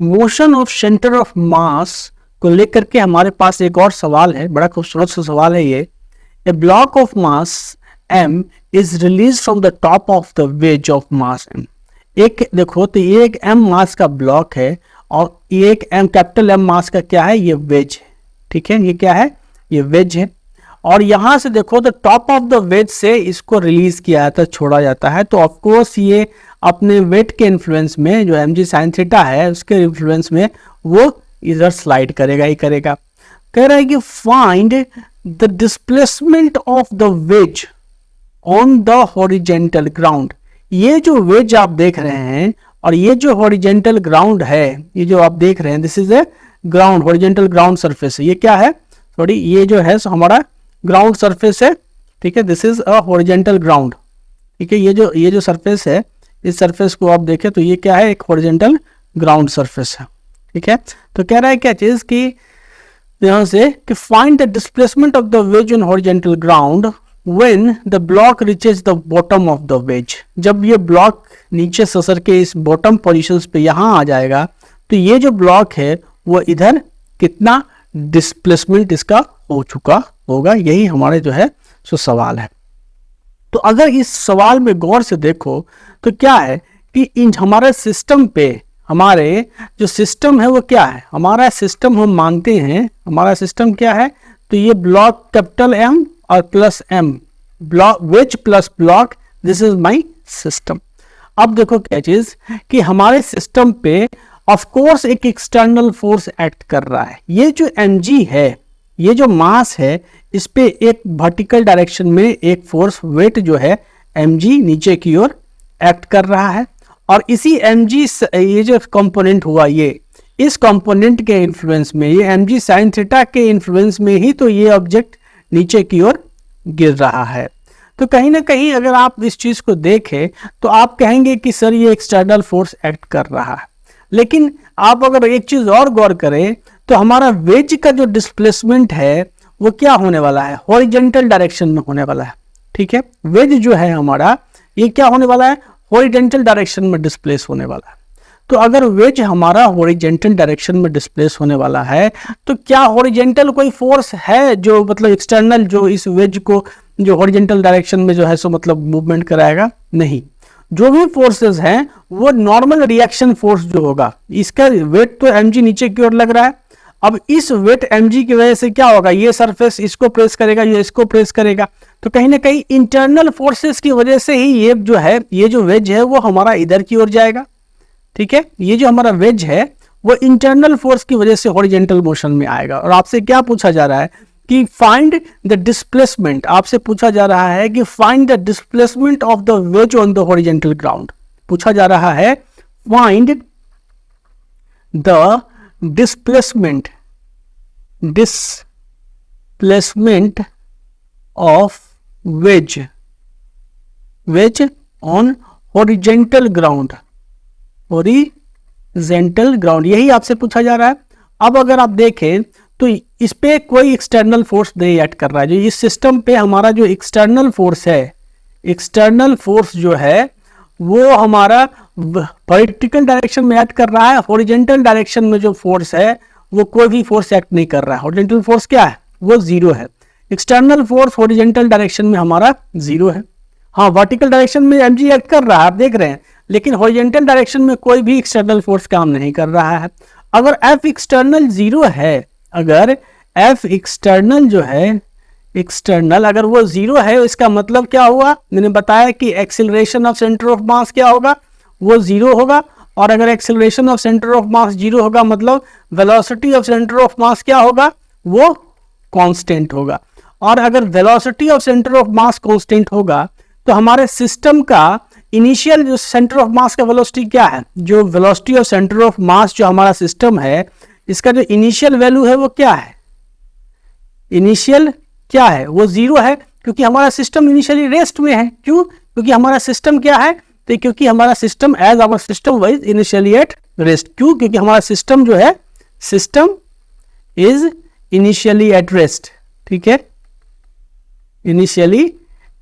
Motion of centre of मास को लेकर के हमारे पास एक और सवाल है, बड़ा खूबसूरत सा सवाल है ये। A block of mass m is release from the top of the wedge of mass m। एक देखो तो ये एक m मास का ब्लॉक है और ये एक m कैपिटल M मास का क्या है, ये वेज है। ठीक है, ये क्या है, ये वेज है। और यहां से देखो तो टॉप ऑफ द वेज से इसको रिलीज किया जाता है, छोड़ा जाता है। तो ऑफकोर्स ये अपने वेट के इन्फ्लुएंस में जो mg साइन थीटा है उसके इन्फ्लुएंस में वो इधर स्लाइड करेगा ही करेगा। कह रहा है कि find the displacement of the veg on the horizontal ground. ये जो वेज आप देख रहे हैं और ये जो हॉरिजेंटल ग्राउंड है, ये जो आप देख रहे हैं, this is a ground, horizontal ground surface है। ये क्या है, सॉरी, ये जो है हमारा ग्राउंड सरफेस है। ठीक है, this is a horizontal ground. ठीक है, ये जो सरफेस है, इस सरफेस को आप देखें तो ये क्या है, एक हॉरिजेंटल ग्राउंड सरफेस है। ठीक है, तो कह रहा है क्या चीज कि यहां से कि find the displacement of the veg on horizontal ground when the block reaches the bottom of the veg. जब ये ब्लॉक नीचे ससर के इस बॉटम पोजीशंस पे यहां आ जाएगा तो ये जो ब्लॉक है वो इधर कितना डिस्प्लेसमेंट इसका हो चुका होगा, यही हमारे जो है सो सवाल है। तो अगर इस सवाल में गौर से देखो तो क्या है कि इन हमारे सिस्टम पे, हमारे जो सिस्टम है वो क्या है, हमारा सिस्टम हम मानते हैं, हमारा सिस्टम क्या है, तो ये ब्लॉक कैपिटल M और plus M, block wedge plus block, this is my system. अब देखो क्या चीज कि हमारे सिस्टम पे ऑफ कोर्स एक एक्सटर्नल फोर्स एक्ट कर रहा है। ये जो mg है, ये जो मास है, इस पे एक वर्टिकल डायरेक्शन में एक फोर्स वेट जो है mg नीचे की ओर एक्ट कर रहा है। और इसी mg ये जो कंपोनेंट हुआ, ये इस कंपोनेंट के इन्फ्लुएंस में, ये mg साइन थीटा के इन्फ्लुएंस में ही तो ये ऑब्जेक्ट नीचे की ओर गिर रहा है। तो कहीं ना कहीं अगर आप इस चीज को देखें तो आप कहेंगे कि सर ये एक्सटर्नल फोर्स एक्ट कर रहा है। लेकिन आप अगर एक चीज और गौर करें तो हमारा वेज का जो डिस्प्लेसमेंट है वो क्या होने वाला है, हॉरिजेंटल डायरेक्शन में होने वाला है। ठीक है, वेज जो है हमारा ये क्या होने वाला है, हॉरिजेंटल डायरेक्शन में डिस्प्लेस होने वाला है। तो अगर वेज हमारा हॉरिजेंटल डायरेक्शन में डिस्प्लेस होने वाला है तो क्या हॉरिजेंटल कोई फोर्स है जो मतलब एक्सटर्नल जो इस वेज को जो हॉरिजेंटल डायरेक्शन में जो है सो मतलब मूवमेंट कराएगा? नहीं। जो भी फोर्सेस हैं वो नॉर्मल रिएक्शन फोर्स जो होगा, इसका वेट तो mg नीचे की ओर लग रहा है। अब इस वेट mg की वजह से क्या होगा, ये सरफेस इसको प्रेस करेगा, ये इसको प्रेस करेगा। तो कहीं ना कहीं इंटरनल फोर्सेस की वजह से ही ये जो है, ये जो वेज है वो हमारा इधर की ओर जाएगा। ठीक है, ये जो हमारा वेज है वो इंटरनल फोर्स की वजह से हॉरिजेंटल मोशन में आएगा। और आपसे क्या पूछा जा रहा है कि फाइंड द डिस्प्लेसमेंट, आपसे पूछा जा रहा है कि find the displacement of the veg on the horizontal ground. पूछा जा रहा है find the displacement of veg on horizontal ground, horizontal ground, यही आपसे पूछा जा रहा है। अब अगर आप देखें तो इस पे कोई एक्सटर्नल फोर्स नहीं एक्ट कर रहा है। जो इस सिस्टम पे हमारा जो एक्सटर्नल फोर्स है, एक्सटर्नल फोर्स जो है वो हमारा वर्टिकल डायरेक्शन में एक्ट कर रहा है। हॉरिजेंटल डायरेक्शन में जो फोर्स है वो कोई भी फोर्स एक्ट नहीं कर रहा है। हॉरिजेंटल फोर्स क्या है, वो जीरो है। एक्सटर्नल फोर्स हॉरिजेंटल डायरेक्शन में हमारा जीरो है। हाँ, वर्टिकल डायरेक्शन में mg एक्ट कर रहा है, आप देख रहे हैं, लेकिन हॉरिजेंटल डायरेक्शन में कोई भी एक्सटर्नल फोर्स काम नहीं कर रहा है। अगर F एक्सटर्नल जीरो है, अगर F एक्सटर्नल जो है, एक्सटर्नल अगर वो जीरो है, इसका मतलब क्या हुआ, मैंने बताया कि एक्सेलरेशन ऑफ सेंटर ऑफ मास क्या होगा, वो जीरो होगा। और अगर acceleration of centre of mass zero होगा मतलब वेलोसिटी ऑफ सेंटर ऑफ मास क्या होगा, वो कांस्टेंट होगा। और अगर velocity of centre of mass constant होगा तो हमारे सिस्टम का इनिशियल जो सेंटर ऑफ मास का वेलोसिटी क्या है, जो वेलोसिटी ऑफ सेंटर ऑफ मास जो हमारा सिस्टम है, इसका जो इनिशियल वैल्यू है वो क्या है, इनिशियल क्या है, वो जीरो है, क्योंकि हमारा सिस्टम इनिशियली रेस्ट में है। क्यों? क्योंकि हमारा सिस्टम क्या है, तो क्योंकि हमारा system as our system wise initially at rest. क्यों? क्योंकि हमारा सिस्टम जो है, system is initially at rest. ठीक है, इनिशियली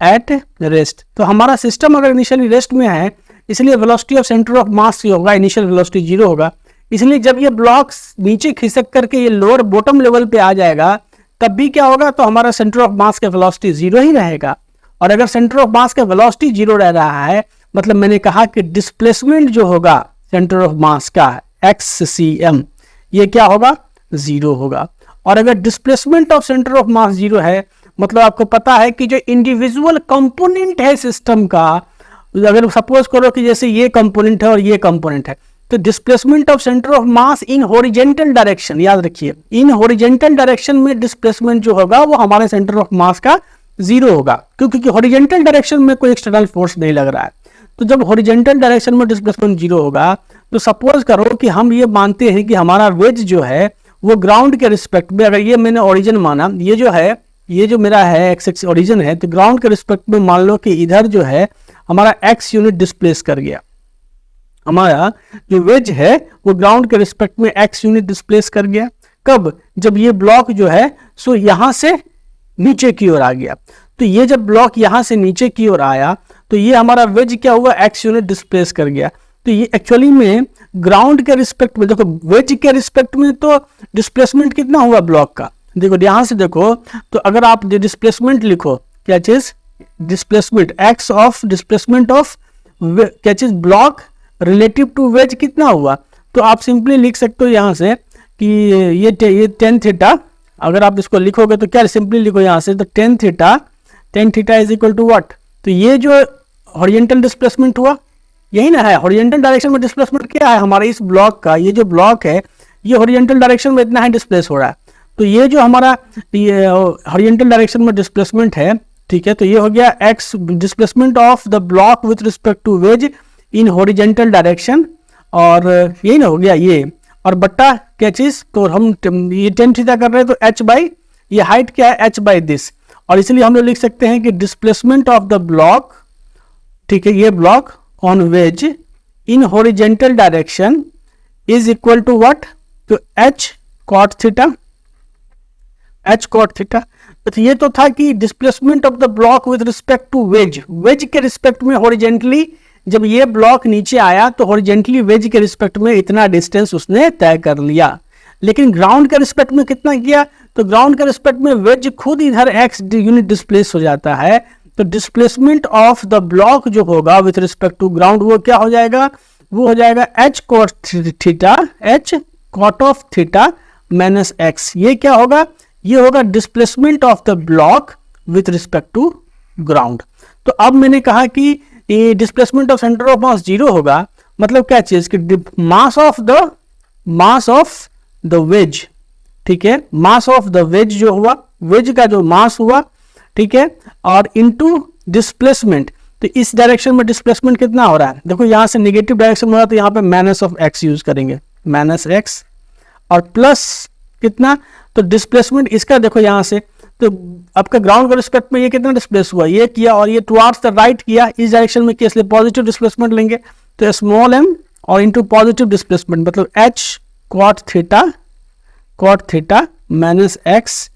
एट रेस्ट। तो हमारा सिस्टम अगर इनिशियली रेस्ट में है, इसलिए वेलोसिटी ऑफ सेंटर ऑफ मास जो होगा, इनिशियल वेलोसिटी जीरो होगा। इसलिए जब ये ब्लॉक नीचे खिसक करके ये लोअर बॉटम लेवल पे आ जाएगा तब भी क्या होगा, तो हमारा सेंटर ऑफ मास का वेलोसिटी जीरो ही रहेगा। और अगर सेंटर ऑफ मास का वेलोसिटी जीरो रह रहा है मतलब मैंने कहा कि डिस्प्लेसमेंट जो होगा सेंटर ऑफ मास का XCM ये क्या होगा, जीरो होगा। और अगर displacement of centre of mass zero है मतलब आपको पता है कि जो इंडिविजुअल कंपोनेंट है सिस्टम का, अगर सपोज करो कि जैसे ये कंपोनेंट है और ये कंपोनेंट है, तो displacement of centre of mass in horizontal direction, याद रखिए इन हॉरिजेंटल डायरेक्शन में डिस्प्लेसमेंट जो होगा वो हमारे सेंटर ऑफ मास का जीरो होगा, क्योंकि हॉरिजेंटल डायरेक्शन में कोई एक्सटर्नल फोर्स नहीं लग रहा है। तो जब हॉरिजेंटल डायरेक्शन में डिस्प्लेसमेंट जीरो होगा तो सपोज करो कि हम ये मानते हैं कि हमारा वेज जो है वो ग्राउंड के रिस्पेक्ट में, अगर ये मैंने ओरिजिन माना, ये जो है ये जो मेरा है एक्स एक्स ओरिजिन है, तो ग्राउंड के रिस्पेक्ट में मान लो कि इधर जो है हमारा एक्स यूनिट डिस्प्लेस कर गया, हमारा जो वेज है वो ग्राउंड के रिस्पेक्ट में एक्स यूनिट डिस्प्लेस कर गया। कब, जब ये ब्लॉक जो है सो यहां से नीचे की ओर आ गया। तो ये जब ब्लॉक यहां से नीचे की ओर आया तो ये हमारा वेज क्या हुआ, एक्स यूनिट डिस्प्लेस कर गया। तो ये एक्चुअली में ग्राउंड के रिस्पेक्ट में, देखो वेज के रिस्पेक्ट में तो डिस्प्लेसमेंट कितना हुआ ब्लॉक का, देखो यहां से देखो, तो अगर आप डिस्प्लेसमेंट लिखो, क्या चीज displacement x of displacement of क्या चीज ब्लॉक रिलेटिव टू वेज कितना हुआ, तो आप सिंपली लिख सकते हो यहां से कि ये टेन थीटा, अगर आप इसको लिखोगे तो क्या सिंपली लिखो यहां से, तो tan theta is equal to what, तो ये जो हॉरिजॉन्टल डिस्प्लेसमेंट हुआ यही ना है, हॉरिजॉन्टल डायरेक्शन में डिस्प्लेसमेंट क्या है हमारे इस ब्लॉक का, ये जो ब्लॉक है ये हॉरिजॉन्टल डायरेक्शन में इतना है डिस्प्लेस हो रहा है। तो ये जो हमारा ये हॉरिजॉन्टल डायरेक्शन में डिस्प्लेसमेंट है, ठीक है, तो ये हो गया x displacement of the block with respect to wedge in horizontal direction, और यही ना हो गया ये, और बट्टा क्या चीज, तो हम ये टेन थीटा कर रहे हैं तो h बाई ये हाइट क्या है h बाई दिस, और इसलिए हम लोग लिख सकते हैं कि डिस्प्लेसमेंट ऑफ द ब्लॉक, ठीक है, ये block on wedge in horizontal direction is equal to what, तो h cot थीटा। तो ये तो था कि displacement of the block with respect to wedge, wedge के रिस्पेक्ट में हॉरिजॉन्टली जब ये ब्लॉक नीचे आया तो हॉरिजॉन्टली वेज के रिस्पेक्ट में इतना डिस्टेंस उसने तय कर लिया। लेकिन ग्राउंड के रिस्पेक्ट में कितना किया, तो ग्राउंड के रिस्पेक्ट में वेज खुद इधर एक्स यूनिट डिस्प्लेस हो जाता है, तो डिस्प्लेसमेंट ऑफ द ब्लॉक जो होगा विथ रिस्पेक्ट टू ग्राउंड वो क्या हो जाएगा, वो हो जाएगा h cot of theta minus x। ये क्या होगा, ये होगा displacement of the block with respect to ground. तो अब मैंने कहा कि ये displacement of centre of mass zero होगा, मतलब क्या चीज कि मास ऑफ द वेज, ठीक है, मास ऑफ द वेज जो हुआ, वेज का जो मास हुआ, ठीक है, और इनटू डिस्प्लेसमेंट, तो इस डायरेक्शन में डिस्प्लेसमेंट कितना हो रहा है, देखो यहां से नेगेटिव डायरेक्शन में हो रहा है तो यहां पे माइनस ऑफ एक्स यूज करेंगे, माइनस एक्स, और प्लस कितना, तो डिस्प्लेसमेंट इसका देखो यहां से, तो आपका ग्राउंड के रिस्पेक्ट में ये कितना डिस्प्लेस हुआ, ये किया, और ये टुवार्ड्स द राइट किया, इस डायरेक्शन में किया, इसलिए पॉजिटिव डिस्प्लेसमेंट लेंगे, तो स्मॉल m और इनटू पॉजिटिव डिस्प्लेसमेंट मतलब h cot theta minus x,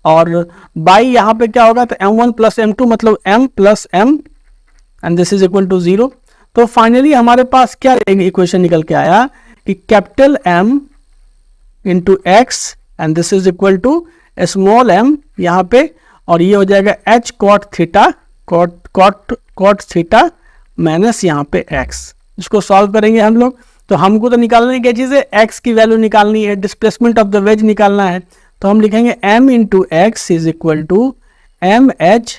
और बाई यहाँ पे क्या होगा, तो m1 प्लस m2 मतलब m plus m and this is equal to 0। तो फाइनली हमारे पास क्या इक्वेशन निकल के आया कि capital M into x and this is equal to small m यहाँ पे, और ये हो जाएगा h cot थीटा माइनस यहाँ पे x। इसको सॉल्व करेंगे हम लोग, तो हमको तो निकालना है क्या चीज़ है, x की वैल्यू निकालनी है, डिस्प्लेसमेंट ऑफ द वेज निकालना है, तो हम लिखेंगे m into x is equal to M H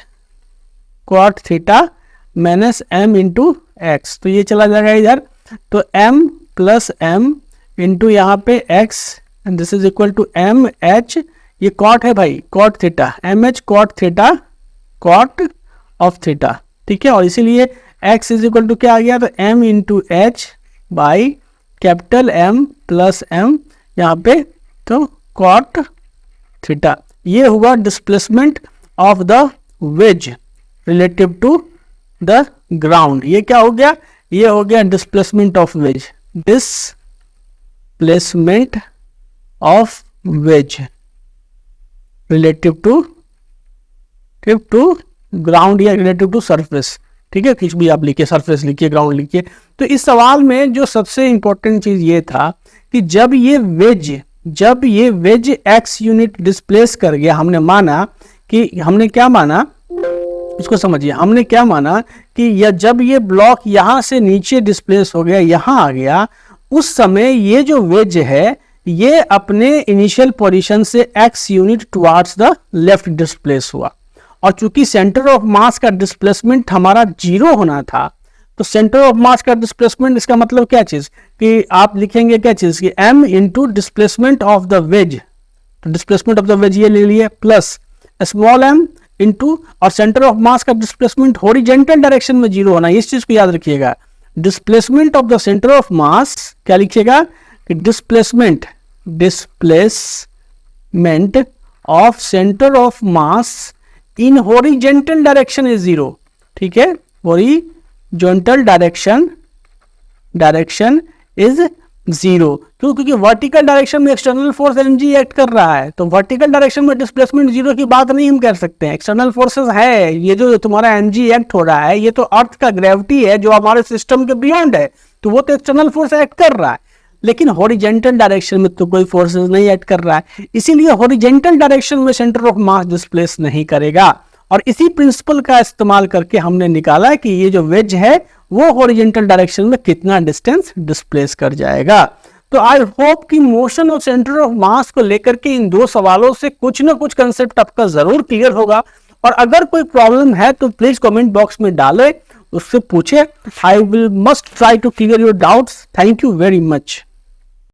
cot theta minus m into x, तो ये चला जाएगा इधर, तो m प्लस m इंटू यहाँ पे x and this is equal to M H, ये कॉट है भाई, cot theta, M H cot theta cot of theta, ठीक है, और इसीलिए x इज इक्वल टू क्या आ गया, तो m into H by capital M plus m यहाँ पे, तो कॉट थीटा। ये हुआ displacement of the wedge relative to the ground. ये क्या हो गया, ये हो गया displacement of wedge, displacement of wedge relative to ground या रिलेटिव टू सरफेस, ठीक है, कुछ भी आप लिखिए, सरफेस लिखिए, ग्राउंड लिखिए। तो इस सवाल में जो सबसे इंपॉर्टेंट चीज ये था कि जब ये वेज एक्स यूनिट डिस्प्लेस कर गया, हमने माना कि हमने क्या माना, इसको समझिए, हमने क्या माना कि या जब ये ब्लॉक यहां से नीचे डिस्प्लेस हो गया, यहां आ गया, उस समय ये जो वेज है ये अपने इनिशियल पोजीशन से x unit towards the left displace हुआ। और चूंकि सेंटर ऑफ मास का डिस्प्लेसमेंट हमारा 0 होना था, तो सेंटर ऑफ मास का डिस्प्लेसमेंट, इसका मतलब क्या चीज कि आप लिखेंगे क्या चीज कि m into displacement of the veg, तो डिस्प्लेसमेंट ऑफ द वेज ये ले लिए, प्लस स्मॉल m इंटू, और सेंटर ऑफ मास का डिस्प्लेसमेंट हॉरिजॉन्टल डायरेक्शन में 0 होना, इस चीज को याद रखिएगा। Displacement of the centre of मास क्या लिखिएगा कि displacement of centre of mass in horizontal direction is 0, ठीक है, हॉरिजॉन्टल डायरेक्शन इज 0। क्यों? क्योंकि वर्टिकल डायरेक्शन में एक्सटर्नल फोर्स mg एक्ट कर रहा है, तो वर्टिकल डायरेक्शन में डिस्प्लेसमेंट 0 की बात नहीं हम कर सकते हैं। एक्सटर्नल फोर्सेस है, ये जो तुम्हारा mg एक्ट हो रहा है, ये तो अर्थ का ग्रेविटी है जो हमारे सिस्टम के बियॉन्ड है, तो वो तो एक्सटर्नल फोर्स एक्ट कर रहा है। लेकिन हॉरिजॉन्टल डायरेक्शन में तो कोई फोर्सेस नहीं एक्ट कर रहा है, इसीलिए हॉरिजॉन्टल डायरेक्शन में सेंटर ऑफ मास डिस्प्लेस नहीं करेगा। और इसी प्रिंसिपल का इस्तेमाल करके हमने निकाला कि ये जो वेज है वो हॉरिजॉन्टल डायरेक्शन में कितना डिस्टेंस डिस्प्लेस कर जाएगा। तो आई होप कि मोशन और सेंटर ऑफ मास को लेकर के इन दो सवालों से कुछ ना कुछ कंसेप्ट आपका जरूर क्लियर होगा। और अगर कोई प्रॉब्लम है तो प्लीज कमेंट बॉक्स में डालें, उससे पूछे। I will must try to clear your doubts. Thank you very much.